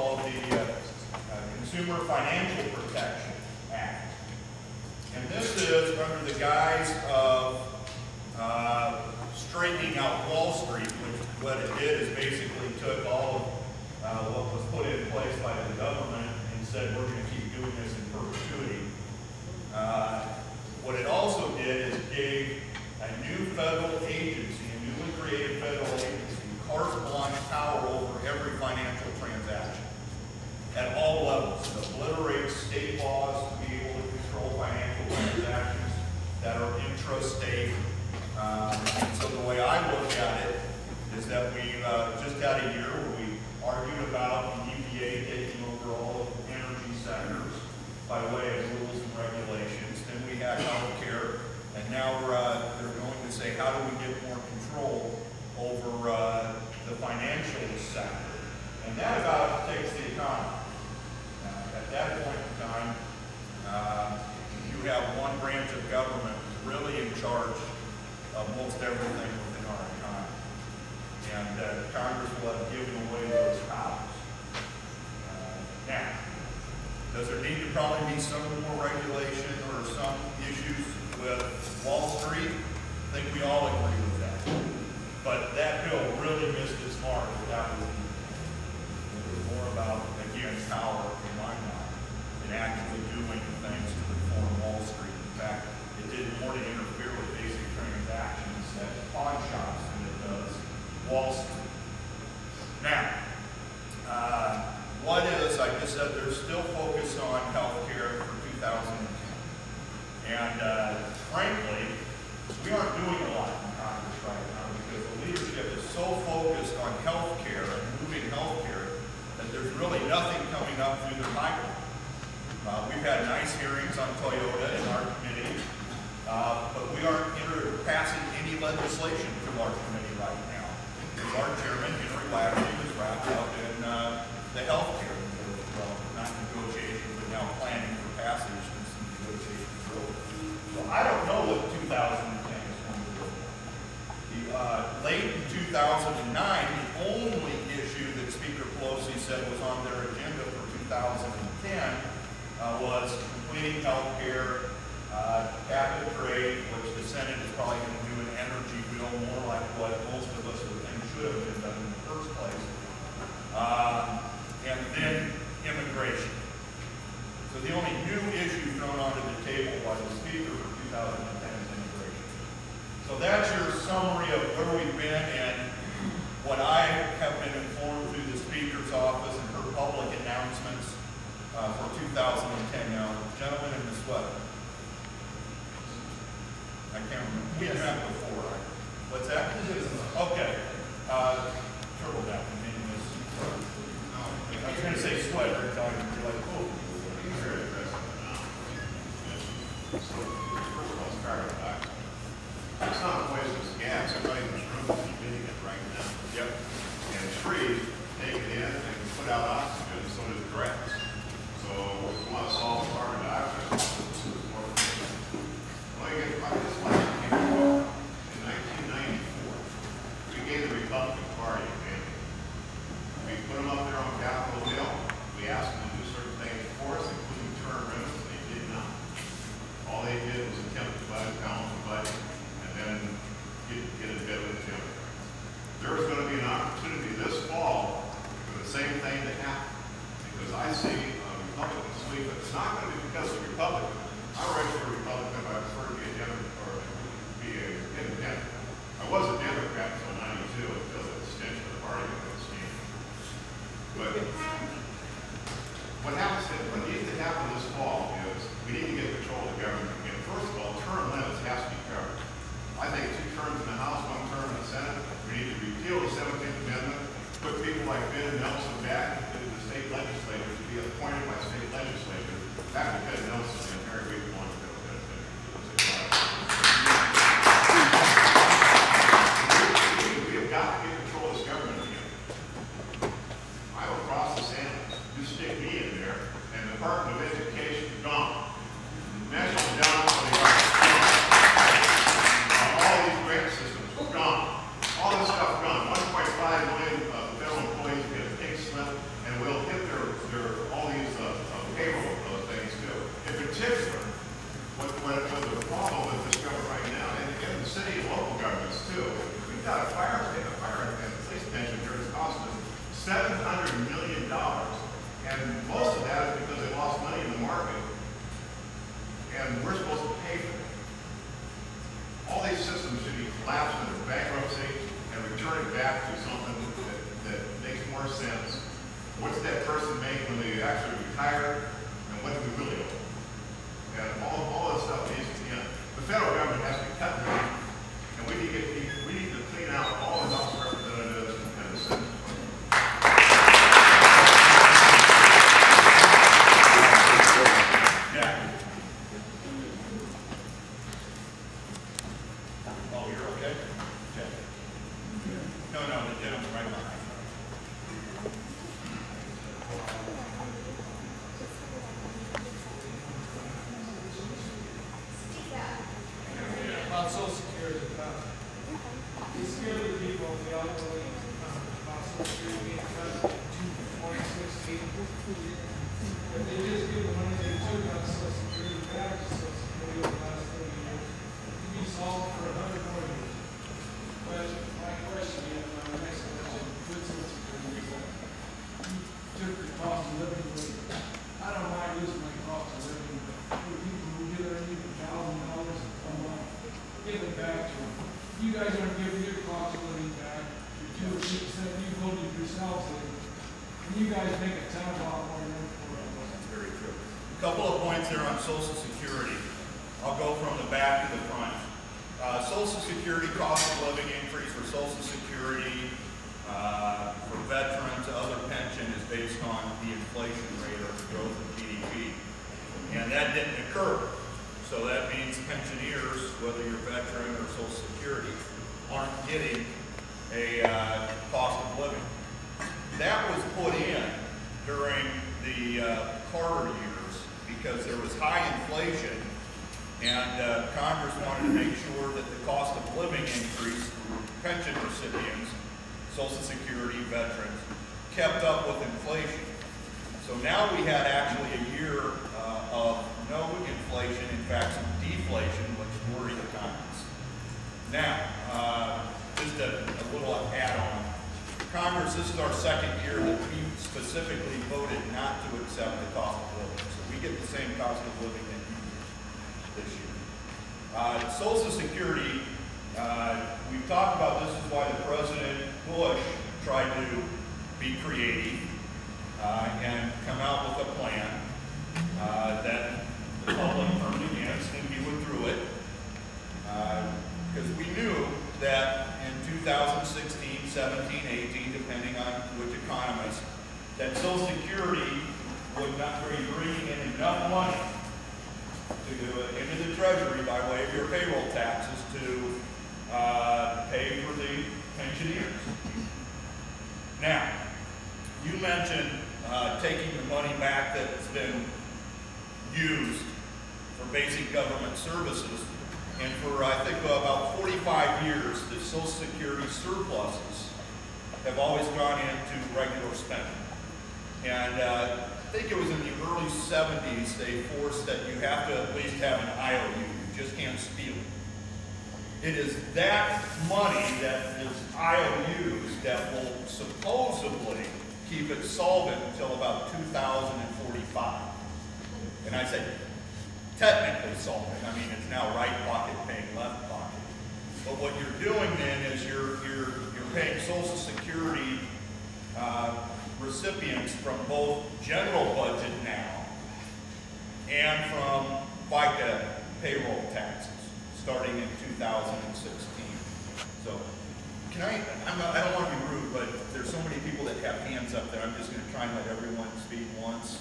called the Consumer Financial Protection Act. And this is under the guise of straightening out Wall Street, which what it did is basically took all of what was put in place by the government and said we're going to keep doing this in perpetuity. What it also did is gave a new federal agency, a newly created federal agency, carte blanche power over every financial transaction at all levels. It obliterates state laws to be able to control financial transactions that are intrastate. And so the way I look at it is that we've just had a year where we argued about the EPA taking over all of the energy sectors by way of rules and regulations. Then we had health care, and now they're going to say, how do we get more control over the financial sector? And that about takes the economy. At that point in time, you have one branch of government really in charge of most everything within our economy. And Congress will have given away those powers. Now, does there need to probably be some more regulation or some issues with Wall Street? I think we all agree with that. But that bill really missed its mark. That was more about, again, power in my mind than actually doing things to reform Wall Street. In fact, it did more to interfere with basic transactions at pawn shops than it does Wall Street. Now, what is, I just said, they're still focused on health care for 2010. And frankly, we aren't doing a lot in Congress right now because the leadership is so focused on health care and moving health care that there's really nothing coming up through their pipeline. We've had nice hearings on Toyota in our committee, but we aren't passing any legislation through our committee right now. Our chairman, Henry Lashley, was wrapped up in the health care, well, not negotiations, but now planning for passage and some negotiations over. So I don't know what 2010 is going to look like. Late in 2009, the only issue that Speaker Pelosi said was on their agenda for 2010 was completing health care, cap and trade, which the Senate is probably going to do an energy bill more like what most of us would think should have been done in the first place. And then immigration. So the only new issue thrown onto the table by the Speaker for 2010 is immigration. So that's your summary of where we've been and what I have been informed through the Speaker's office and her public announcements for 2010. Now, gentlemen in the sweater. I can't remember. We had that before, right? What's that? Okay. Turtle down. I was going to say sweater, and you're like, oh. So, first of all, start with that. It's not poisonous gas. Everybody in this room is emitting it right now. Yep. And trees take it in and put out oxygen, so does grass. So, if you want to solve carbon dioxide, this is more well, I just like to give you a quote. In 1994, we gave the Republican Party a mandate. We put them up there on Capitol Hill. We asked them to do certain things for us, including term limits, and they did not. All they did was attempt to balance the budget and then get a bit of a jump. There is going to be an opportunity this fall for the same thing to happen. Because I see Republicans sweep, but it's not going to be because of Republicans. I'm registered Republican, but I prefer to be a Democrat or be an independent. I was a Democrat until 92 until the extension of the party was seen. But what happens, what needs to happen this fall is we need to get control of the government again. First of all, term limits has to be covered. I think 2 terms in the House, 1 term in the Senate. We need to repeal the 17th Amendment, put people like Ben Nelson back into the state legislature to be appointed by state legislatures. Back to Ben Nelson and Harry Reid wanted to go. We have got to get control of this government again. I will cross the sand. You stick me in there, and the Department of Education gone. National Endowment for the Arts gone. All these grant systems gone. All this stuff gone. 1.5 million federal employees get a pink slip, and will hit their But they just give the money they took out of Social Security back to Social Security over the last 30 years. To be solved for 100 more years. But my question is, my next question, with Social Security is that you took the cost of living rate. I don't mind losing my cost of living, but for people who get earning $1,000 a month, give it back to them. You guys aren't giving your cost of living back. Your 2 or 3% you voted yourselves in. And you guys make a ton of more than That's very true. A couple of points there on Social Security. I'll go from the back to the front. Social Security cost of living increase for Social Security, for veterans, other pension is based on the inflation rate or the growth of GDP. And that didn't occur. So that means pensioners, whether you're veteran or Social Security, aren't getting a cost of living. That was put in during the Carter years because there was high inflation and Congress wanted to make sure that the cost of living increase for pension recipients, Social Security, veterans, kept up with inflation. So now we had actually a year of no inflation, in fact some deflation, which worried economists. Now, just a little add-on. Congress, this is our second year that we specifically voted not to accept the cost of living. So we get the same cost of living that you do this year. Social Security, we've talked about this is why the President Bush tried to be creative and come out with a plan that the public turned against, and we went through it. Because we knew that in 2016, 17, 18, depending on which economist, that Social Security would not be bringing in enough money to go into the Treasury by way of your payroll taxes to pay for the pensioners. Now, you mentioned taking the money back that's been used for basic government services. And for, I think, about 45 years, the Social Security surpluses have always gone into regular spending. And I think it was in the early 70s they forced that you have to at least have an IOU. You just can't steal it. It is that money that is IOUs that will supposedly keep it solvent until about 2045. And I say, technically solvent. I mean, it's now right pocket paying left pocket. But what you're doing then is you're paying Social Security recipients from both general budget now and from FICA payroll taxes starting in 2016. So, I don't want to be rude, but there's so many people that have hands up that I'm just going to try and let everyone speak once.